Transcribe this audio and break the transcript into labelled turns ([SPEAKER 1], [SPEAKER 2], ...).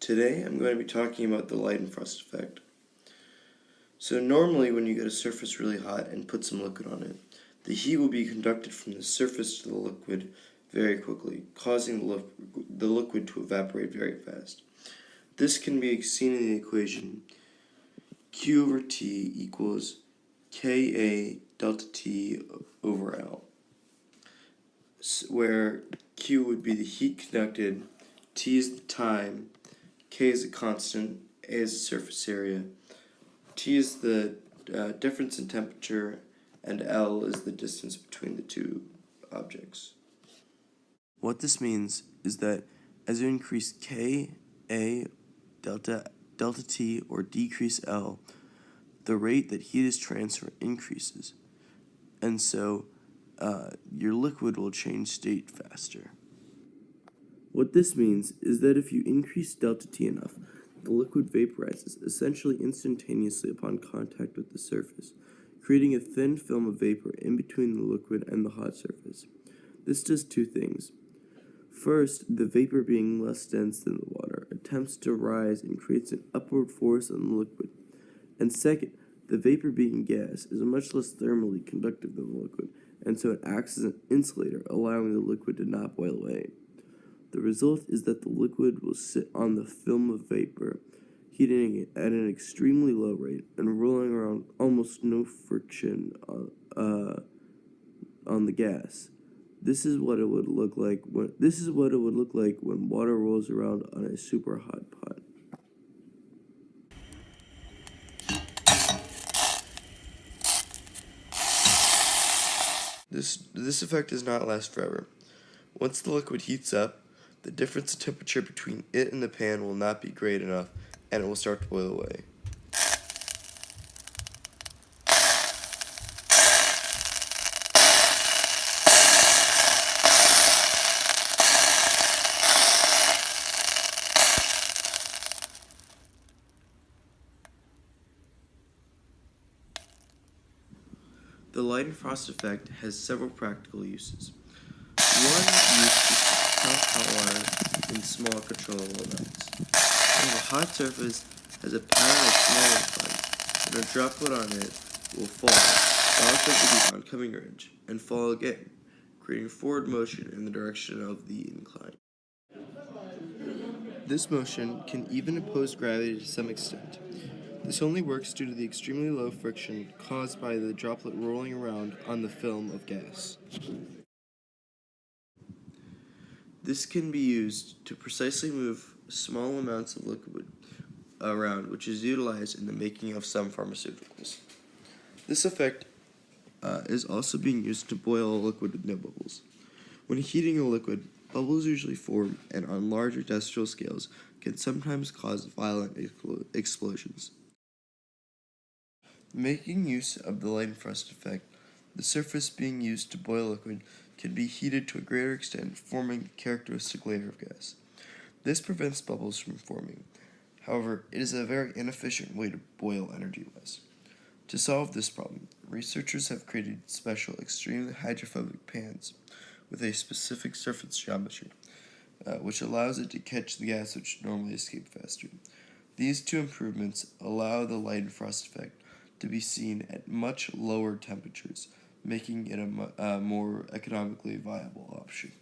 [SPEAKER 1] Today I'm going to be talking about the Leidenfrost effect. So normally when you get a surface really hot and put some liquid on it, the heat will be conducted from the surface to the liquid very quickly, causing the liquid to evaporate very fast. This can be seen in the equation Q over T equals Ka delta T over L, where Q would be the heat conducted, T is the time, K is a constant, A is the surface area, T is the difference in temperature, and L is the distance between the two objects. What this means is that as you increase K, A, delta T, or decrease L, the rate that heat is transferred increases, and so your liquid will change state faster. What this means is that if you increase delta T enough, the liquid vaporizes essentially instantaneously upon contact with the surface, creating a thin film of vapor in between the liquid and the hot surface. This does two things. First, the vapor, being less dense than the water, attempts to rise and creates an upward force on the liquid. And second, the vapor, being gas, is much less thermally conductive than the liquid, and so it acts as an insulator, allowing the liquid to not boil away. The result is that the liquid will sit on the film of vapor, heating it at an extremely low rate and rolling around almost no friction on the gas. This is what it would look like when water rolls around on a super hot pot. This effect does not last forever. Once the liquid heats up, the difference in temperature between it and the pan will not be great enough, and it will start to boil away. The Leidenfrost effect has several practical uses. One use is to count hot water in small controllable amounts. If a hot surface has a pattern of small inclines, then a droplet on it will fall, bounce over the oncoming ridge, and fall again, creating forward motion in the direction of the incline. This motion can even oppose gravity to some extent. This only works due to the extremely low friction caused by the droplet rolling around on the film of gas. This can be used to precisely move small amounts of liquid around, which is utilized in the making of some pharmaceuticals. This effect is also being used to boil a liquid with no bubbles. When heating a liquid, bubbles usually form and on larger industrial scales can sometimes cause violent explosions. Making use of the Leidenfrost effect, the surface being used to boil liquid can be heated to a greater extent, forming the characteristic layer of gas. This prevents bubbles from forming. However, it is a very inefficient way to boil energy-wise. To solve this problem, researchers have created special, extremely hydrophobic pans with a specific surface geometry, which allows it to catch the gas which normally escape faster. These two improvements allow the Leidenfrost effect to be seen at much lower temperatures, making it a more economically viable option.